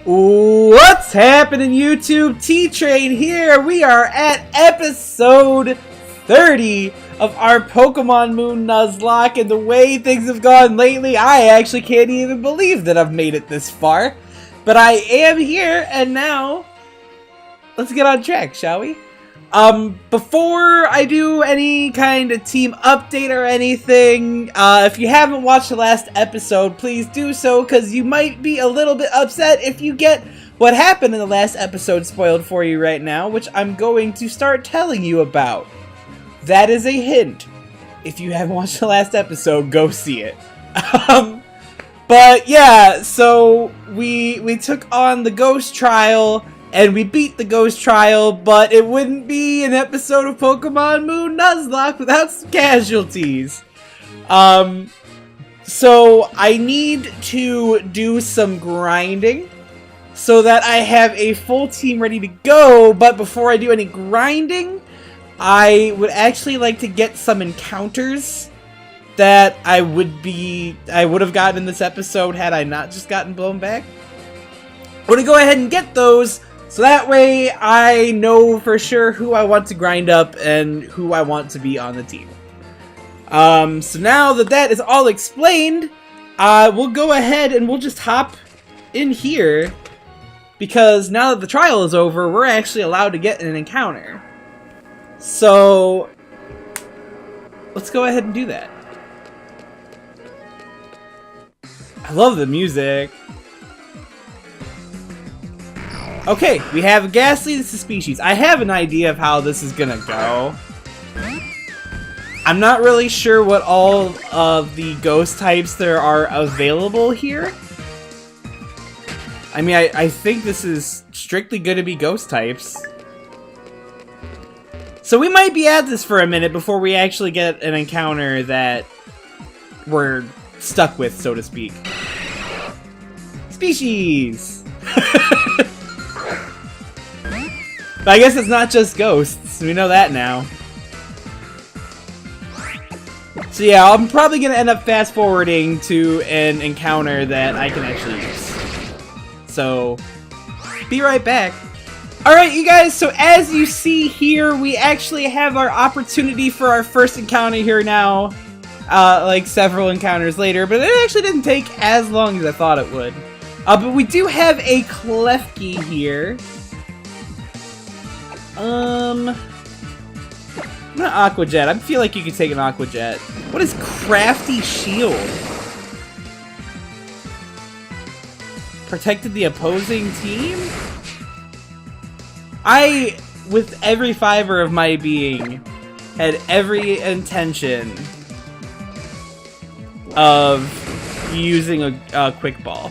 What's happening, YouTube? T-Train here. We are at episode 30 of our Pokemon Moon Nuzlocke, and the way things have gone lately, I actually can't even believe that I've made it this far. But I am here, and now let's get on track, shall we? Before I do any kind of team update or anything, if you haven't watched the last episode, please do so, because you might be a little bit upset if you get what happened in the last episode spoiled for you right now, which I'm going to start telling you about. That is a hint. If you haven't watched the last episode, go see it. But yeah, so we took on the Ghost Trial, and we beat the Ghost Trial, but it wouldn't be an episode of Pokemon Moon Nuzlocke without some casualties. So I need to do some grinding so that I have a full team ready to go, but before I do any grinding, I would actually like to get some encounters that I would have gotten in this episode had I not just gotten blown back. I'm gonna go ahead and get those, so that way I know for sure who I want to grind up and who I want to be on the team. So now that that is all explained, we'll go ahead and we'll just hop in here, because now that the trial is over, we're actually allowed to get an encounter. So let's go ahead and do that. I love the music. Okay, we have a Ghastly, this is Species. I have an idea of how this is gonna go. I'm not really sure what all of the ghost types there are available here. I mean, I think this is strictly gonna be ghost types. So we might be at this for a minute before we actually get an encounter that we're stuck with, so to speak. Species! But I guess it's not just ghosts. We know that now. So yeah, I'm probably going to end up fast forwarding to an encounter that I can actually use. So, be right back. Alright, you guys, so as you see here, we actually have our opportunity for our first encounter here now. Like several encounters later, but it actually didn't take as long as I thought it would. But we do have a Klefki here. I'm gonna Aqua Jet. I feel like you could take an Aqua Jet. What is Crafty Shield? Protected the opposing team? I, with every fiber of my being, had every intention of using a Quick Ball.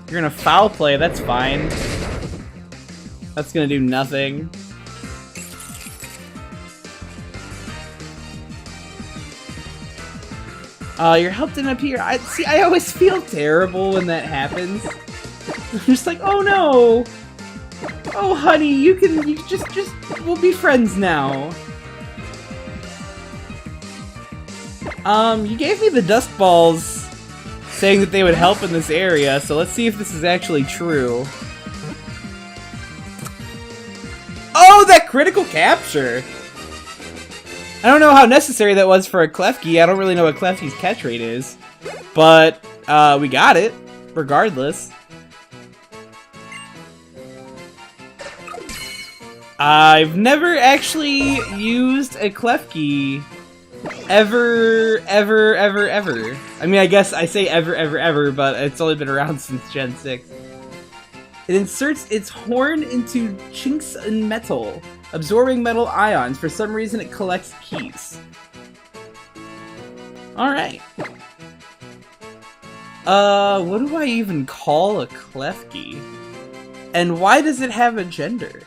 You're gonna Foul Play, that's fine. That's gonna do nothing. Your help didn't appear. I always feel terrible when that happens. I'm just like, oh no! Oh honey, you just, we'll be friends now. You gave me the Dust Balls saying that they would help in this area, so let's see if this is actually true. Oh, that critical capture! I don't know how necessary that was for a Klefki. I don't really know what Klefki's catch rate is. But, we got it, regardless. I've never actually used a Klefki ever. I mean, I guess I say ever, but it's only been around since Gen 6. It inserts its horn into chinks in metal, absorbing metal ions. For some reason, it collects keys. Alright. What do I even call a Klefki? And why does it have a gender?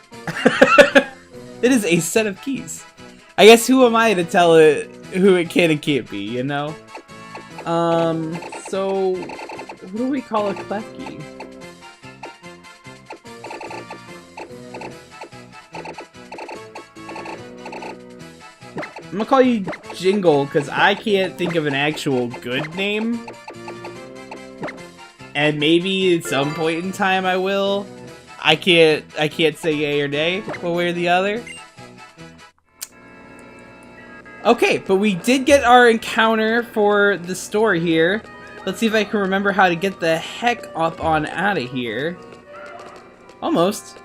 It is a set of keys. I guess who am I to tell it who it can and can't be, you know? So what do we call a Klefki? I'm gonna call you Jingle, because I can't think of an actual good name. and maybe at some point in time I will. I can't say yay or nay, one way or the other. Okay, but we did get our encounter for the store here. Let's see if I can remember how to get the heck up on out of here. Almost.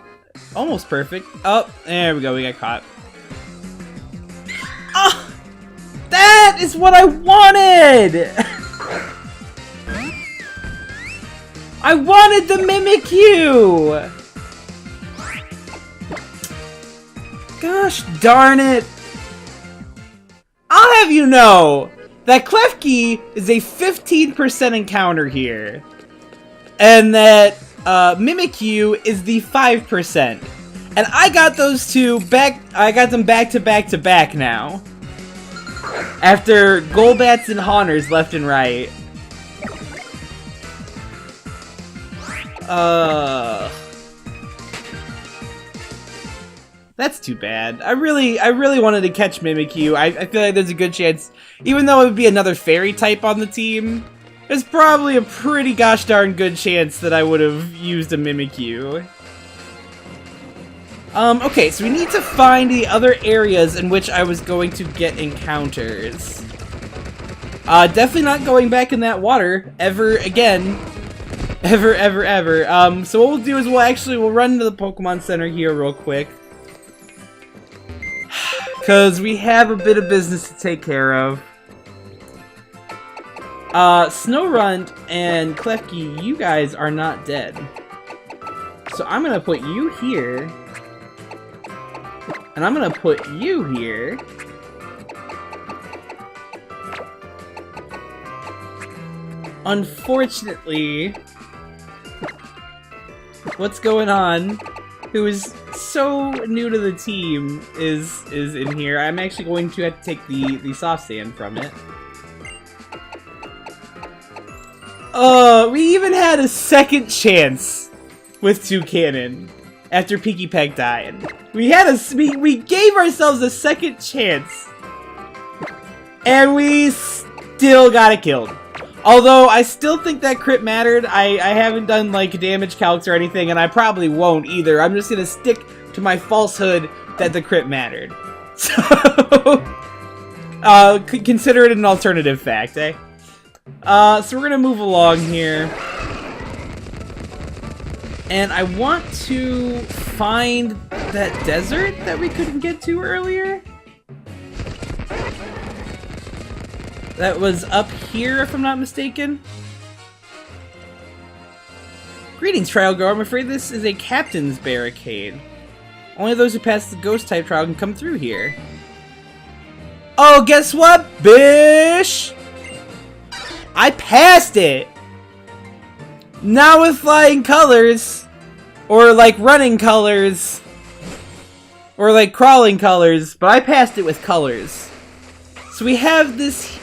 Almost perfect. Oh, there we go, we got caught. Ah! That is what I wanted! I wanted the Mimikyu! Gosh darn it! I'll have you know that Klefki is a 15% encounter here. And that Mimikyu is the 5%. And I got those two back, I got them back to back to back now. After Golbats and Haunters left and right. That's too bad. I really wanted to catch Mimikyu. I feel like there's a good chance, even though it would be another fairy type on the team, there's probably a pretty gosh darn good chance that I would have used a Mimikyu. Okay, so we need to find the other areas in which I was going to get encounters. Definitely not going back in that water ever again. Ever. So what we'll do is we'll run to the Pokemon Center here real quick. Because we have a bit of business to take care of. Snorunt and Klefki, you guys are not dead. So I'm gonna put you here. And I'm gonna put you here. Unfortunately, what's going on? Who is so new to the team is in here. I'm actually going to have to take the soft sand from it. We even had a second chance with Toucannon after Peaky Peg died. We gave ourselves a second chance, and we still got it killed. Although, I still think that crit mattered. I haven't done, like, damage calcs or anything, and I probably won't either. I'm just gonna stick to my falsehood that the crit mattered. So, consider it an alternative fact, eh? So we're gonna move along here. And I want to find that desert that we couldn't get to earlier. That was up here, if I'm not mistaken. Greetings, trial goer. I'm afraid this is a captain's barricade. Only those who pass the ghost-type trial can come through here. Oh, guess what, bish? I passed it! Not with flying colors. Or, like, running colors. Or, like, crawling colors. But I passed it with colors. So we have this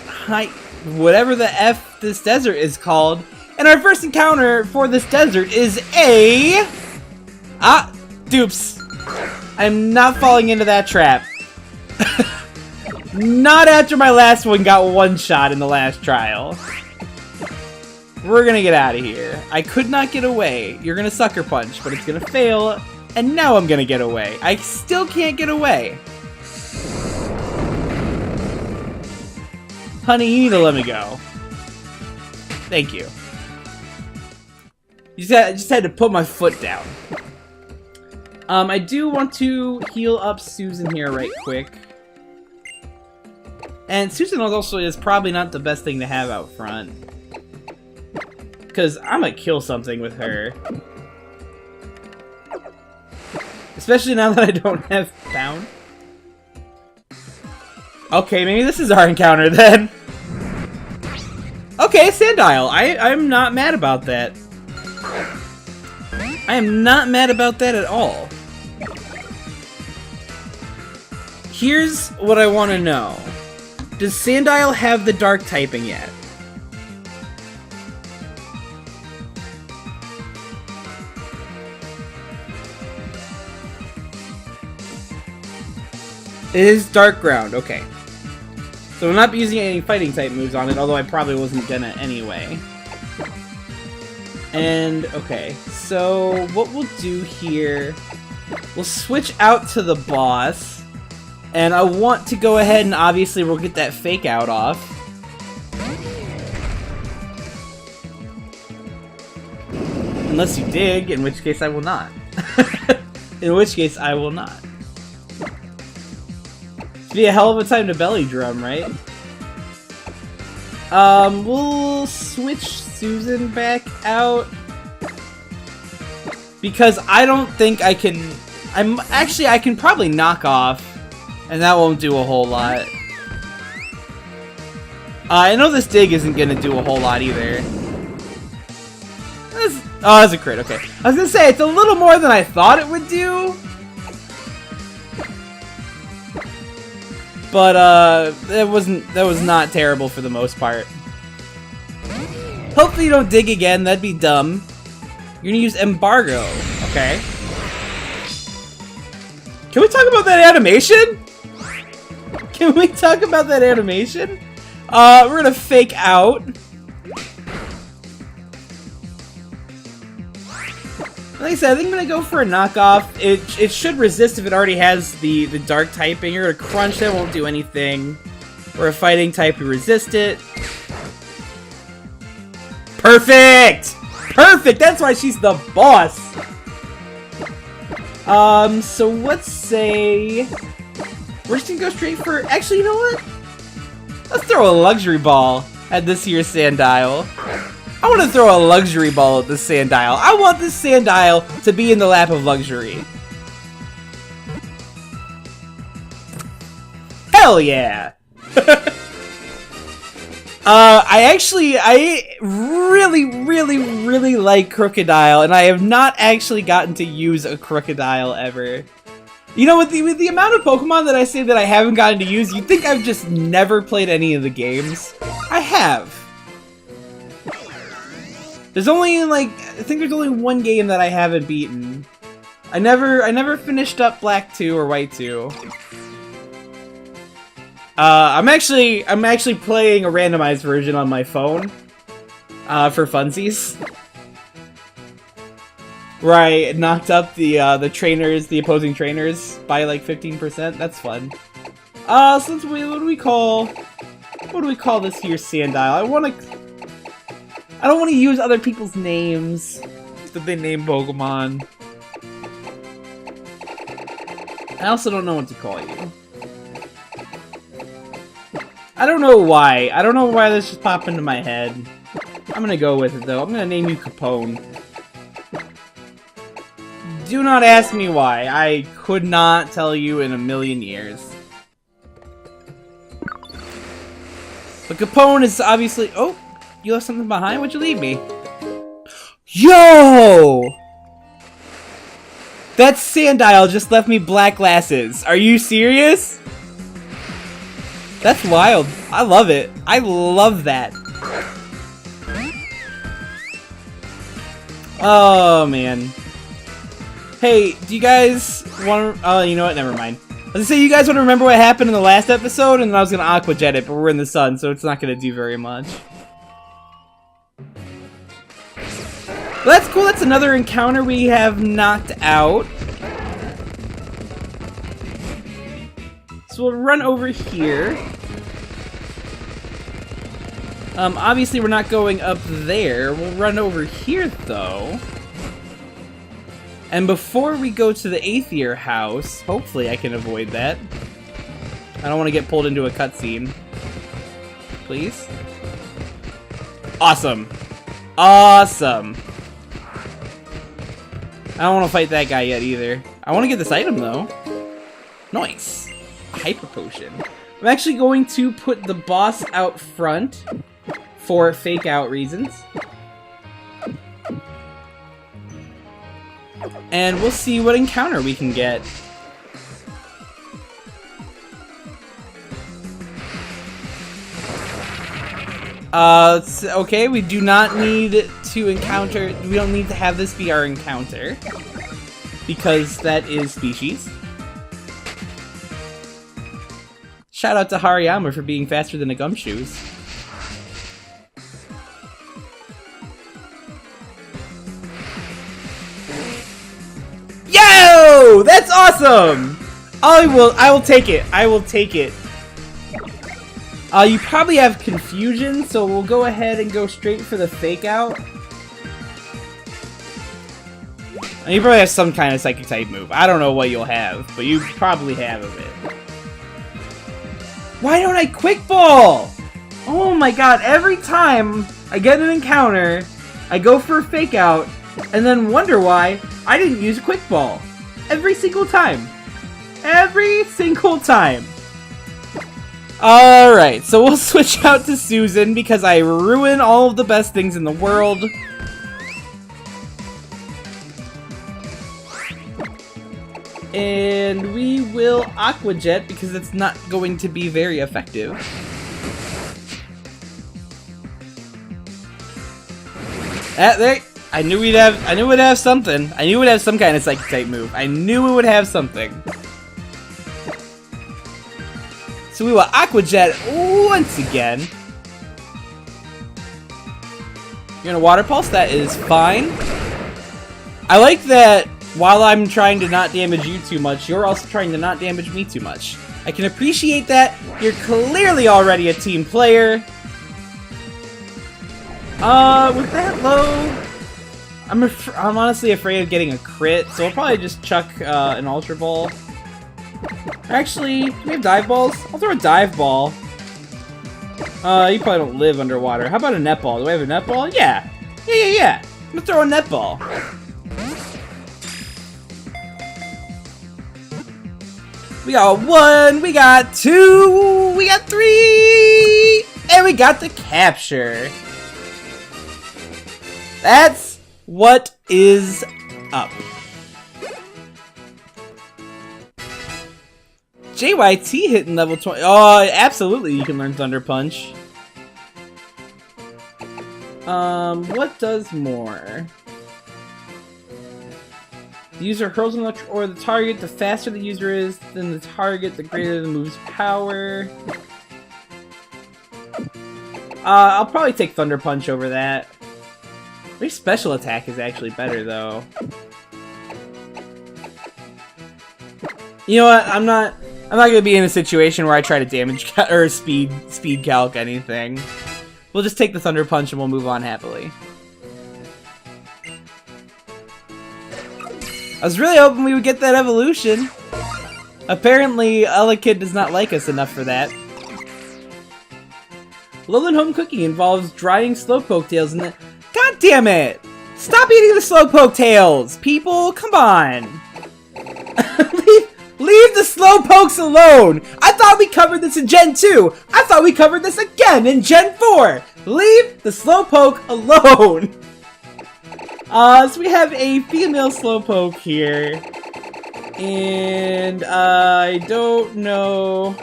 whatever the F this desert is called, and our first encounter for this desert is a... dupes. I'm not falling into that trap. Not after my last one got one shot in the last trial. We're gonna get out of here. I could not get away. You're gonna sucker punch, but it's gonna fail, and now I'm gonna get away. I still can't get away. Honey, you need to let me go. Thank you. I just had to put my foot down. I do want to heal up Susan here right quick. And Susan also is probably not the best thing to have out front. Because I'm gonna kill something with her. Especially now that I don't have Bound. Okay, maybe this is our encounter then. Okay, Sandile. I'm not mad about that. I am not mad about that at all. Here's what I want to know. Does Sandile have the dark typing yet? It is dark ground, okay. So I'm not using any fighting type moves on it, although I probably wasn't gonna anyway. And, okay, so what we'll do here, we'll switch out to the boss, and I want to go ahead and obviously we'll get that fake out off. Unless you dig, in which case I will not. In which case I will not. It'd be a hell of a time to belly drum, right? We'll switch Susan back out because I don't think I can. I can probably knock off, and that won't do a whole lot. I know this dig isn't gonna do a whole lot either. Oh, that's a crit. Okay, I was gonna say it's a little more than I thought it would do, but that was not terrible for the most part. Hopefully you don't dig again, that'd be dumb. You're gonna use embargo, okay. Can we talk about that animation? Can we talk about that animation? We're gonna fake out. Like I said, I think I'm gonna go for a knockoff. It should resist if it already has the dark typing. You're gonna crunch, that won't do anything. We're a fighting type, we resist it. Perfect! Perfect! That's why she's the boss! So let's say... we're just gonna go straight for... actually, you know what? Let's throw a luxury ball at this here Sandile. I want to throw a luxury ball at this Sandile. I want this Sandile to be in the lap of luxury. Hell yeah! I really like Crocodile, and I have not actually gotten to use a Crocodile ever. You know, with the amount of Pokemon that I say that I haven't gotten to use, you'd think I've just never played any of the games. I have. There's only, like, I think there's only one game that I haven't beaten. I never finished up Black 2 or White 2. I'm actually playing a randomized version on my phone, for funsies. Right, it knocked up the opposing trainers by like 15%. That's fun. So let's wait, what do we call this here Sandile? I don't want to use other people's names that they name Pokemon. I also don't know what to call you. I don't know why. I don't know why this just popped into my head. I'm gonna go with it though. I'm gonna name you Capone. Do not ask me why. I could not tell you in a million years. But Capone is obviously... oh! You left something behind? What'd you leave me? Yo! That Sandile just left me black glasses. Are you serious? That's wild. I love it. I love that. Oh, man. Hey, do you guys want to... oh, you know what? Never mind. I was gonna say, you guys want to remember what happened in the last episode? And then I was gonna Aqua Jet it, but we're in the sun, so it's not gonna do very much. Well, that's cool. That's another encounter we have knocked out. So we'll run over here. Obviously we're not going up there. We'll run over here, though. And before we go to the Aether house, hopefully I can avoid that. I don't want to get pulled into a cutscene. Please? Awesome. Awesome. I don't want to fight that guy yet, either. I want to get this item, though. Nice. A Hyper Potion. I'm actually going to put the boss out front for fake out reasons. And we'll see what encounter we can get. Okay, we do not need to encounter... we don't need to have this be our encounter. Because that is species. Shout out to Hariyama for being faster than a gumshoes. Woo! That's awesome! I will take it. I will take it. You probably have confusion, so we'll go ahead and go straight for the fake out. And you probably have some kind of psychic type move. I don't know what you'll have, but you probably have of it. Why don't I quick ball? Oh my god, every time I get an encounter, I go for a fake out, and then wonder why I didn't use a quick ball. Every single time. Every single time. Alright, so we'll switch out to Susan because I ruin all of the best things in the world. And we will Aqua Jet because it's not going to be very effective. There, I knew we'd have something. I knew we'd have some kind of psychic type move. I knew it would have something. So we will Aqua Jet once again. You're gonna Water Pulse, that is fine. I like that while I'm trying to not damage you too much, you're also trying to not damage me too much. I can appreciate that. You're clearly already a team player. With that low, I'm honestly afraid of getting a crit, so I'll probably just chuck an Ultra Ball. Actually, do we have dive balls? I'll throw a dive ball. You probably don't live underwater. How about a net ball? Do I have a net ball? Yeah. Yeah. I'm gonna throw a net ball. We got 1, we got 2, we got 3, and we got the capture. That's what is up. JYT hitting level 20. Oh, absolutely you can learn Thunder Punch. What does more? The user hurls an or the target, the faster the user is than the target, the greater the move's power. I'll probably take Thunder Punch over that. I think Special Attack is actually better, though. You know what? I'm not gonna be in a situation where I try to damage or speed calc anything. We'll just take the Thunder Punch and we'll move on happily. I was really hoping we would get that evolution. Apparently, Elekid does not like us enough for that. Lowland home cooking involves drying slowpoke tails and God damn it! Stop eating the slowpoke tails! People, come on! Leave the slowpokes alone! I thought we covered this in Gen 2! I thought we covered this again in Gen 4! Leave the slowpoke alone! So we have a female slowpoke here. And I don't know.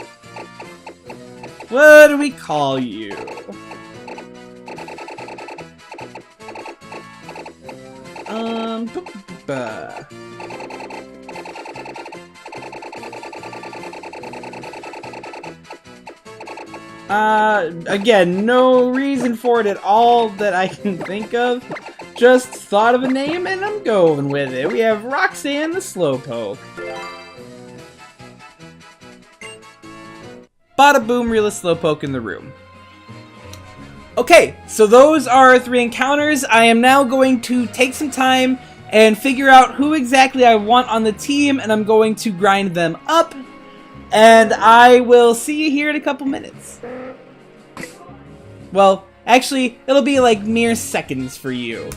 What do we call you? Again, no reason for it at all that I can think of. Just thought of a name and I'm going with it. We have Roxanne the Slowpoke. Bada boom, realest Slowpoke in the room. Okay, so those are our 3 encounters. I am now going to take some time and figure out who exactly I want on the team, and I'm going to grind them up. And I will see you here in a couple minutes. Well, actually, it'll be like mere seconds for you.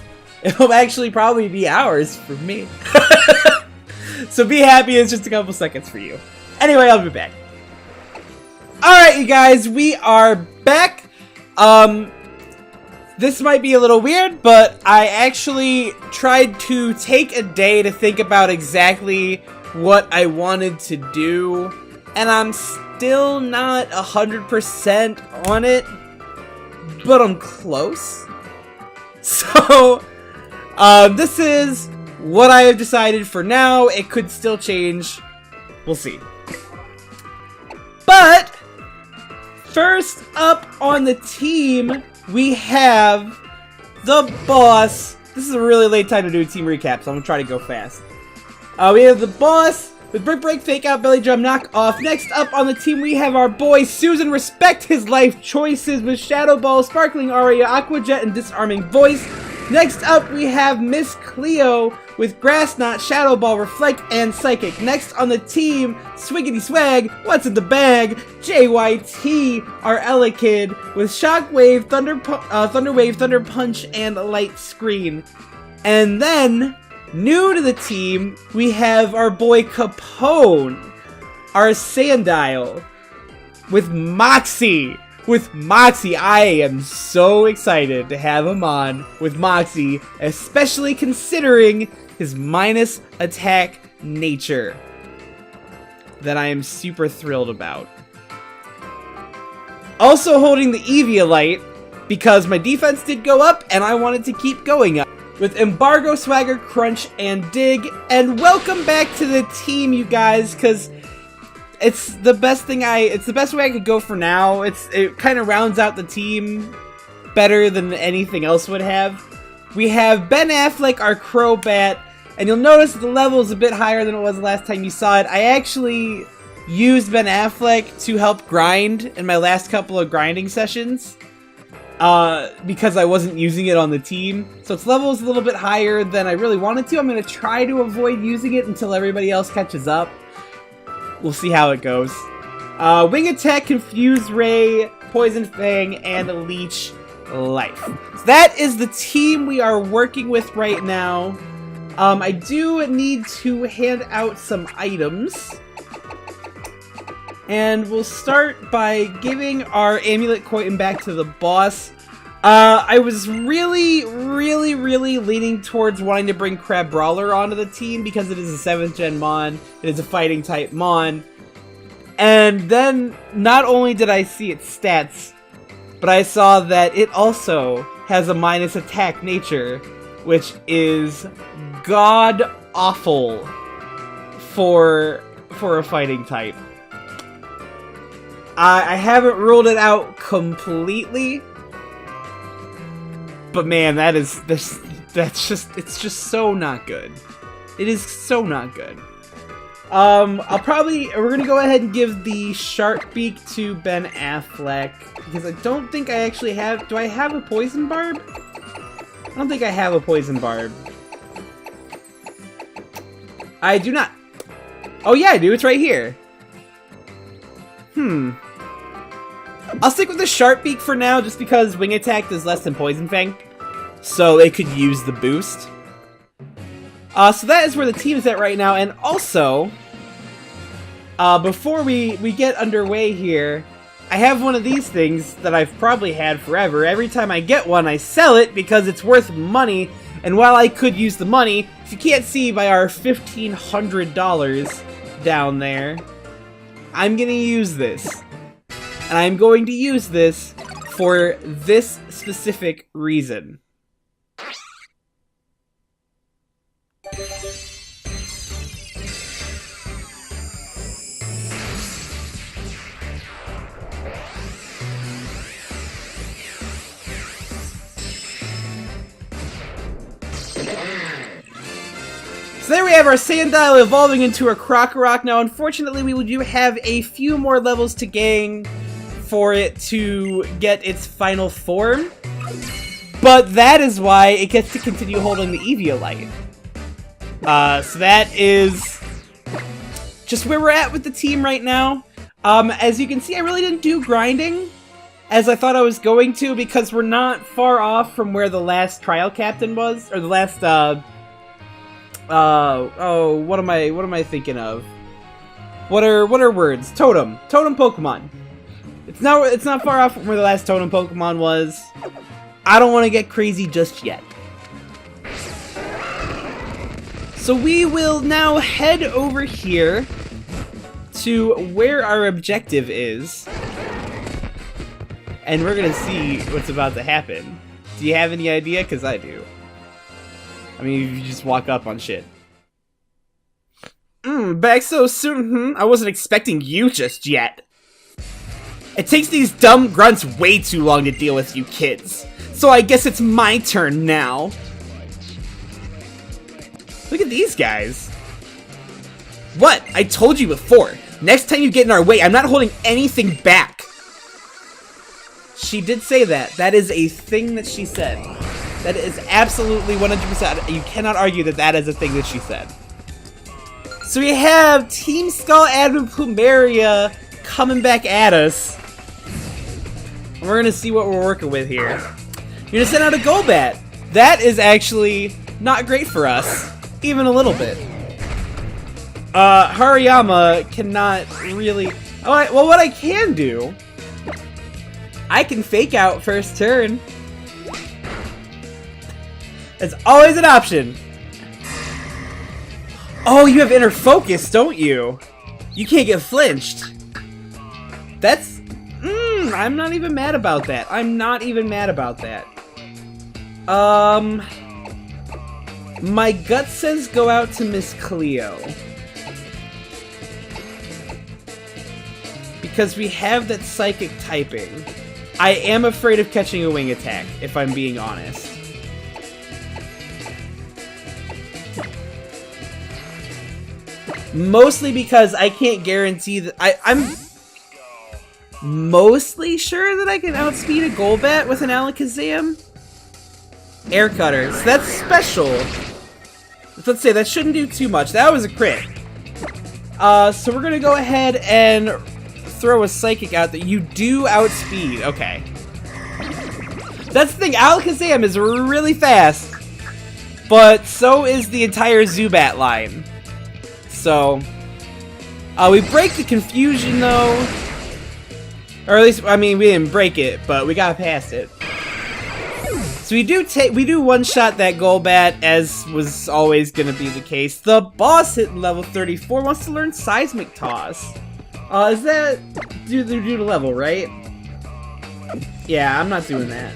It'll actually probably be hours for me. So be happy, it's just a couple seconds for you. Anyway, I'll be back. Alright, you guys, we are back. This might be a little weird, but I actually tried to take a day to think about exactly what I wanted to do, and I'm still not 100% on it, but I'm close. So, this is what I have decided for now. It could still change. We'll see. But first up on the team, we have the boss. This is a really late time to do a team recap, so I'm gonna try to go fast. We have the boss with Brick Break, Fake Out, Belly Drum, Knock Off. Next up on the team, we have our boy Susan. Respect his life choices with Shadow Ball, Sparkling Aria, Aqua Jet, and Disarming Voice. Next up, we have Miss Cleo with Grass Knot, Shadow Ball, Reflect, and Psychic. Next on the team, Swiggity Swag, What's in the Bag, JYT, our Ella Kid, with Shockwave, Thunder Wave, Thunder Punch, and Light Screen. And then, new to the team, we have our boy Capone, our Sandile, with Moxie. With Moxie, I am so excited to have him on with Moxie, especially considering his minus attack nature that I am super thrilled about. Also holding the Eviolite because my defense did go up and I wanted to keep going up. With Embargo, Swagger, Crunch, and Dig. And welcome back to the team, you guys, because it's the best way I could go for now. It kind of rounds out the team better than anything else would have. We have Ben Affleck, our Crobat, and you'll notice the level is a bit higher than it was the last time you saw it. I actually used Ben Affleck to help grind in my last couple of grinding sessions because I wasn't using it on the team. So its level is a little bit higher than I really wanted to. I'm going to try to avoid using it until everybody else catches up. We'll see how it goes. Wing Attack, Confuse Ray, Poison Fang, and Leech Life. So that is the team we are working with right now. I do need to hand out some items. And we'll start by giving our Amulet Coin back to the boss. I was really leaning towards wanting to bring Crab Brawler onto the team because it is a 7th gen Mon, it is a fighting type Mon. And then, not only did I see its stats, but I saw that it also has a minus attack nature, which is god-awful for a fighting type. I haven't ruled it out completely, but man, it's just so not good. It is so not good. We're gonna go ahead and give the Shark Beak to Ben Affleck, because I don't think I actually have, do I have a Poison Barb? I don't think I have a Poison Barb. I do not. Oh yeah, I do, it's right here. I'll stick with the Sharp Beak for now, just because Wing Attack does less than Poison Fang, so it could use the boost. So that is where the team is at right now, and also, before we get underway here, I have one of these things that I've probably had forever. Every time I get one, I sell it because it's worth money, and while I could use the money, if you can't see by our $1,500 down there, I'm gonna use this. And I'm going to use this for this specific reason. So there we have our Sandile evolving into a Crocorock. Now, unfortunately, we do have a few more levels to gain for it to get its final form. But that is why it gets to continue holding the Eviolite. So that is just where we're at with the team right now. As you can see, I really didn't do grinding as I thought I was going to, because we're not far off from where the last trial captain was, or the last, what am I thinking of? What are words? Totem Pokemon. It's not far off from where the last Totem Pokemon was. I don't want to get crazy just yet. So we will now head over here to where our objective is, and we're gonna see what's about to happen. Do you have any idea? Because I do. I mean, you just walk up on shit. Back so soon? I wasn't expecting you just yet. It takes these dumb grunts way too long to deal with you kids. So I guess it's my turn now. Look at these guys. What? I told you before. Next time you get in our way, I'm not holding anything back. She did say that. That is a thing that she said. That is absolutely 100%. You cannot argue that that is a thing that she said. So we have Team Skull Admin Plumeria coming back at us. And we're gonna see what we're working with here. You're gonna send out a Golbat. That is actually not great for us. Even a little bit. Hariyama cannot really... Alright, well what I can do... I can fake out first turn. That's always an option. Oh, you have inner focus, don't you? You can't get flinched. That's... I'm not even mad about that. I'm not even mad about that. My gut says go out to Miss Cleo. Because we have that psychic typing. I am afraid of catching a wing attack, if I'm being honest. Mostly because I can't guarantee that I'm mostly sure that I can outspeed a Golbat with an Alakazam. Air Cutter. So that's special. Let's say that shouldn't do too much. That was a crit. So we're gonna go ahead and throw a Psychic out that you do outspeed. Okay. That's the thing. Alakazam is really fast. But so is the entire Zubat line. So, we break the confusion though. Or at least, I mean, we didn't break it, but we got past it. So we do one-shot that Golbat, as was always gonna be the case. The boss hitting level 34 wants to learn Seismic Toss. Is that due to level, right? Yeah, I'm not doing that.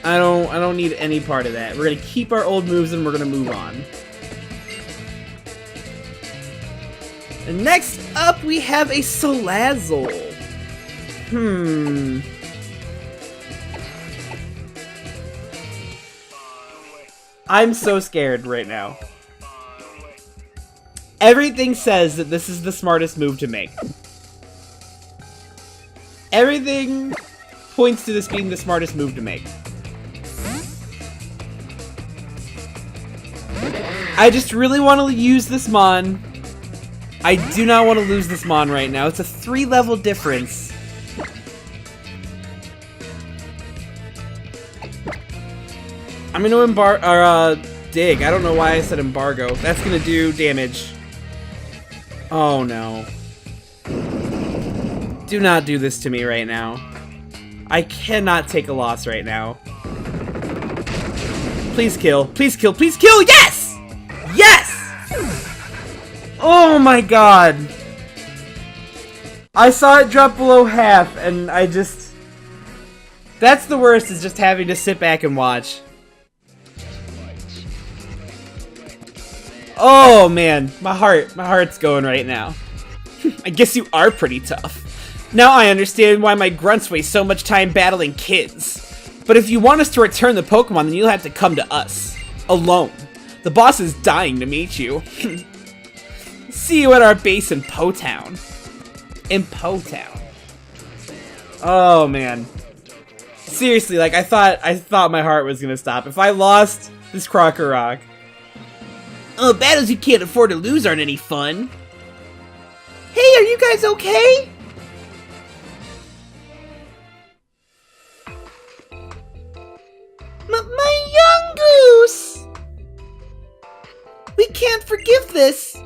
I don't need any part of that. We're gonna keep our old moves and we're gonna move on. And next up, we have a Salazzle. I'm so scared right now. Everything says that this is the smartest move to make. Everything points to this being the smartest move to make. I just really want to use this Mon. I do not want to lose this Mon right now. It's a 3-level difference. I'm gonna dig. I don't know why I said embargo. That's gonna do damage. Oh no. Do not do this to me right now. I cannot take a loss right now. Please kill. Please kill. Please kill. Yes! Yes! Oh my god. I saw it drop below half and I just... That's the worst, is just having to sit back and watch. Oh man, my heart's going right now. I guess you are pretty tough. Now I understand why my grunts waste so much time battling kids. But if you want us to return the Pokemon, then you'll have to come to us. Alone. The boss is dying to meet you. See you at our base in Po-Town. In Po-Town. Oh man. Seriously, like I thought my heart was gonna stop. If I lost this Krokorok. Oh, battles you can't afford to lose aren't any fun. Hey, are you guys okay? My young goose! We can't forgive this!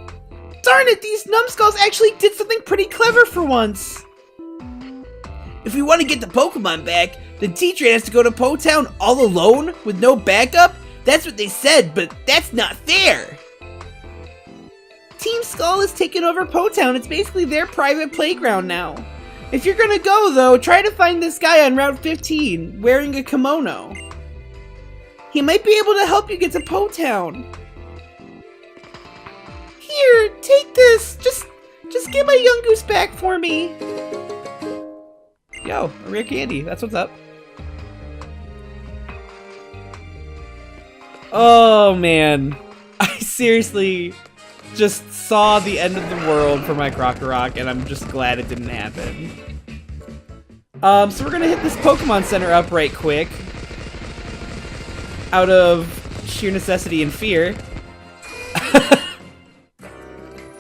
Darn it, these numbskulls actually did something pretty clever for once! If we want to get the Pokemon back, then T-Train has to go to Po-Town all alone with no backup? That's what they said, but that's not fair! Team Skull is taking over Po-Town. It's basically their private playground now. If you're gonna go, though, try to find this guy on Route 15, wearing a kimono. He might be able to help you get to Po-Town. Here, take this. Just get my young goose back for me. Yo, a rare candy. That's what's up. Oh, man. I seriously... just saw the end of the world for my Crocorock, and I'm just glad it didn't happen. So we're gonna hit this Pokemon Center up right quick. Out of sheer necessity and fear.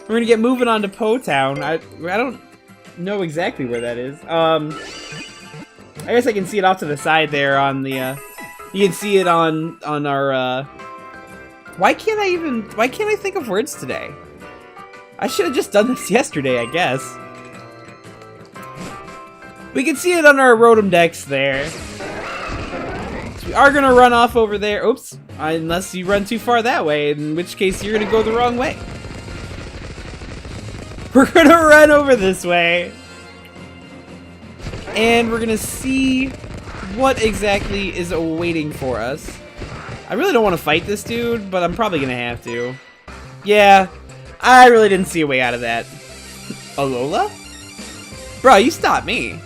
We're gonna get moving on to Po Town. I don't know exactly where that is. I guess I can see it off to the side there on the, you can see it on our, why can't I think of words today? I should have just done this yesterday, I guess. We can see it on our Rotom Dex there. So we are gonna run off over there. Oops. Unless you run too far that way, in which case you're gonna go the wrong way. We're gonna run over this way. And we're gonna see what exactly is awaiting for us. I really don't want to fight this dude, but I'm probably gonna have to. Yeah, I really didn't see a way out of that. Alola? Bro, you stopped me.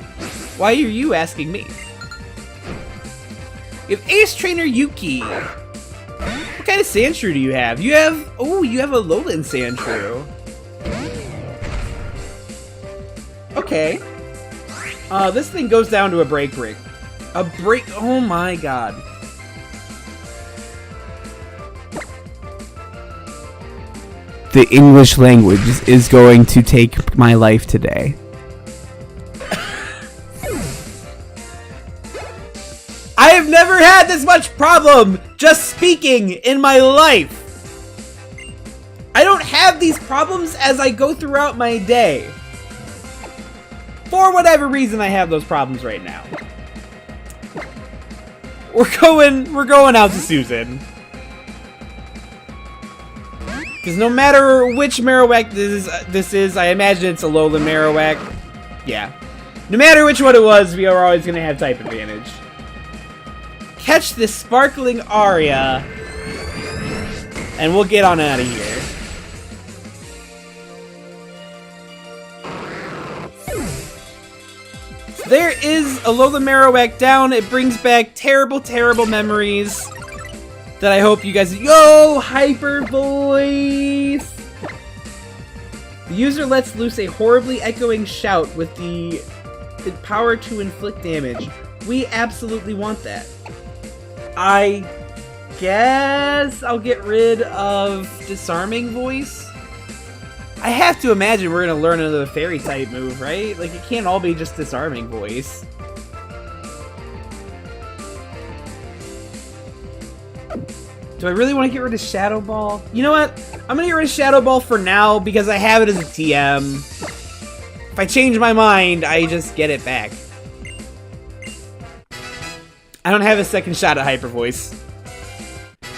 Why are you asking me? You have Ace Trainer Yuki. What kind of Sandshrew do you have? You have Alolan Sandshrew. Okay. This thing goes down to a break. Oh my god. The English language is going to take my life today. I have never had this much problem just speaking in my life. I don't have these problems as I go throughout my day. For whatever reason, I have those problems right now. We're going out to Susan. Because no matter which Marowak this is, I imagine it's a Alolan Marowak. Yeah. No matter which one it was, we are always going to have type advantage. Catch this sparkling Aria, and we'll get on out of here. There is Alolan Marowak down. It brings back terrible, terrible memories that I hope you guys... Yo! Hyper Voice! The user lets loose a horribly echoing shout with the power to inflict damage. We absolutely want that. I guess I'll get rid of Disarming Voice. I have to imagine we're gonna learn another Fairy type move, right? Like, it can't all be just Disarming Voice. Do I really want to get rid of Shadow Ball? You know what? I'm gonna get rid of Shadow Ball for now because I have it as a TM. If I change my mind, I just get it back. I don't have a second shot at Hyper Voice.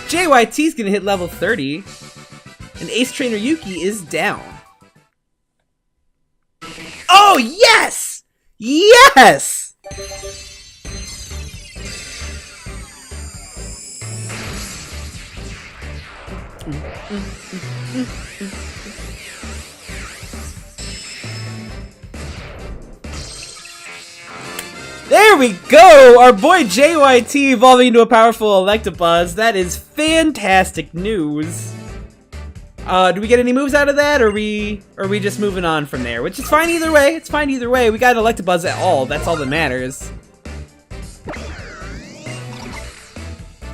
JYT's gonna hit level 30. And Ace Trainer Yuki is down. Oh, yes! Yes! There we go! Our boy JYT evolving into a powerful Electabuzz. That is fantastic news. Do we get any moves out of that, or are we just moving on from there? Which is fine either way. It's fine either way. We got an Electabuzz at all. That's all that matters.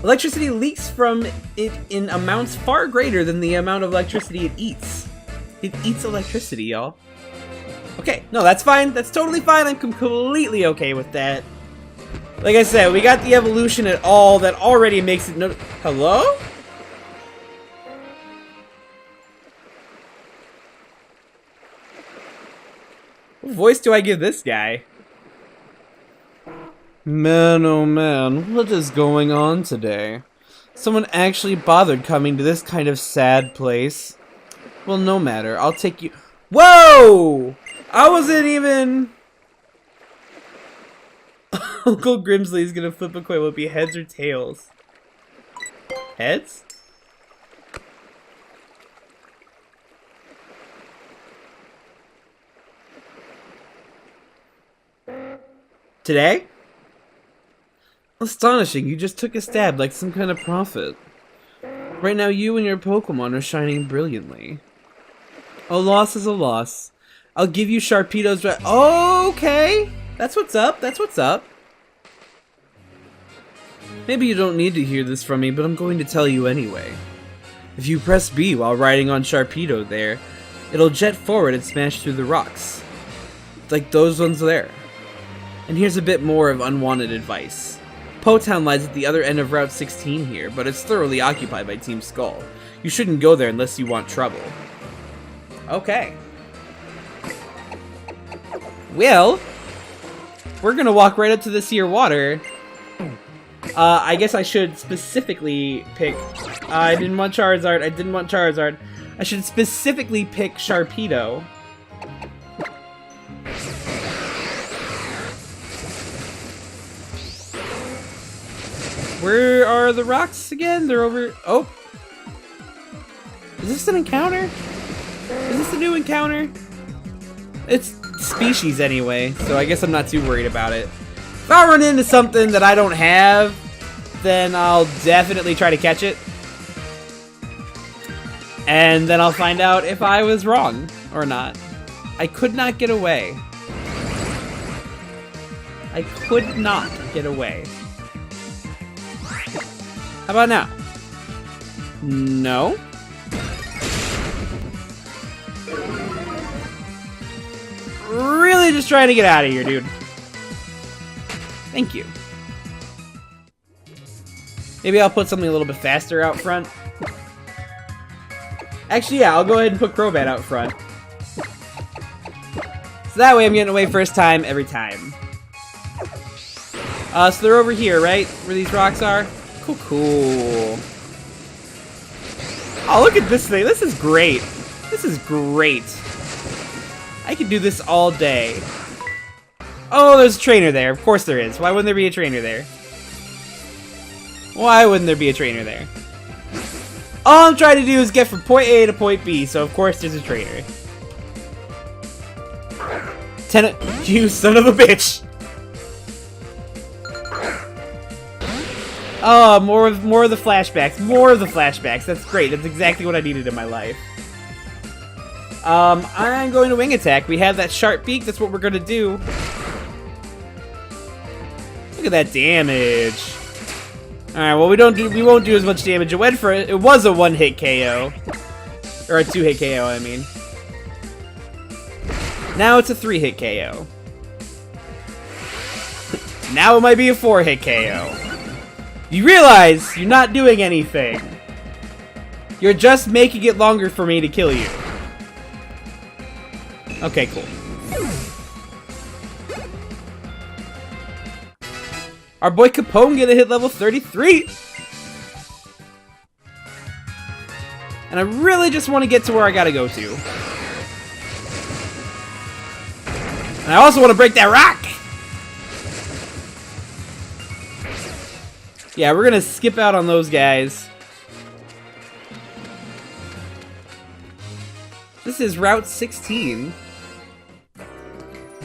Electricity leaks from it in amounts far greater than the amount of electricity it eats. It eats electricity, y'all. Okay, no, that's fine. That's totally fine. I'm completely okay with that. Like I said, we got the evolution at all. That already makes it no... Hello? What voice do I give this guy? Man, oh man, what is going on today? Someone actually bothered coming to this kind of sad place. Well, no matter, I'll take you... Whoa! I wasn't even... Uncle Grimsley's gonna flip a coin. Will it be heads or tails? Heads? Today? Astonishing, you just took a stab like some kind of prophet. Right now you and your Pokemon are shining brilliantly. A loss is a loss. I'll give you Sharpedo's okay! That's what's up, that's what's up. Maybe you don't need to hear this from me, but I'm going to tell you anyway. If you press B while riding on Sharpedo there, it'll jet forward and smash through the rocks. Like those ones there. And here's a bit more of unwanted advice. Po-Town lies at the other end of Route 16 here, but it's thoroughly occupied by Team Skull. You shouldn't go there unless you want trouble. Okay. Well, we're gonna walk right up to this here water. I guess I should specifically pick... I didn't want Charizard, I didn't want Charizard. I should specifically pick Sharpedo. Where are the rocks again? They're over... Oh! Is this an encounter? Is this a new encounter? It's species anyway, so I guess I'm not too worried about it. If I run into something that I don't have, then I'll definitely try to catch it. And then I'll find out if I was wrong or not. I could not get away. I could not get away. How about now? No? Really just trying to get out of here, dude. Thank you. Maybe I'll put something a little bit faster out front. Actually, yeah, I'll go ahead and put Crobat out front. So that way I'm getting away first time every time. So they're over here, right? Where these rocks are? Cool, cool. Oh, look at this thing. This is great. This is great. I could do this all day. Oh, there's a trainer there. Of course there is. Why wouldn't there be a trainer there? Why wouldn't there be a trainer there? All I'm trying to do is get from point A to point B, so of course there's a trainer. You son of a bitch! Oh, more of the flashbacks. More of the flashbacks. That's great. That's exactly what I needed in my life. I'm going to wing attack. We have that sharp beak. That's what we're gonna do. Look at that damage. All right. Well, we won't do as much damage. It went for it. It was a one-hit KO, or a two-hit KO. I mean. Now it's a three-hit KO. Now it might be a four-hit KO. You realize you're not doing anything. You're just making it longer for me to kill you. Okay, cool. Our boy Capone gonna hit level 33. And I really just want to get to where I gotta go to. And I also want to break that rock! Yeah, we're gonna skip out on those guys. This is Route 16.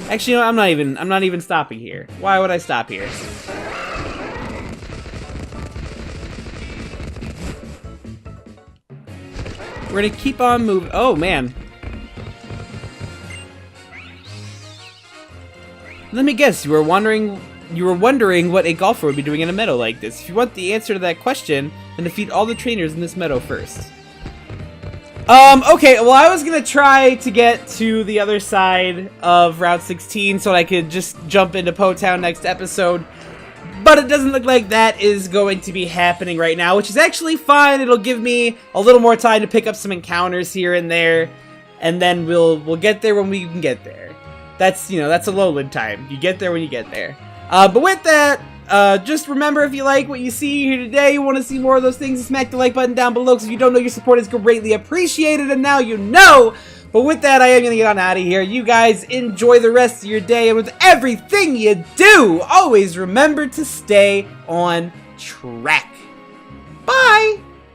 Actually, no, I'm not even stopping here. Why would I stop here? We're gonna keep on moving. Oh man. Let me guess, you were wondering what a golfer would be doing in a meadow like this. If you want the answer to that question, then defeat all the trainers in this meadow first. Okay, well I was gonna try to get to the other side of Route 16 so I could just jump into Po-Town next episode. But it doesn't look like that is going to be happening right now, which is actually fine. It'll give me a little more time to pick up some encounters here and there. And then we'll get there when we can get there. That's, you know, that's a Alolan time. You get there when you get there. But with that, just remember, if you like what you see here today, you want to see more of those things, smack the like button down below, because if you don't know, your support is greatly appreciated, and now you know. But with that, I am going to get on out of here. You guys enjoy the rest of your day, and with everything you do, always remember to stay on track. Bye!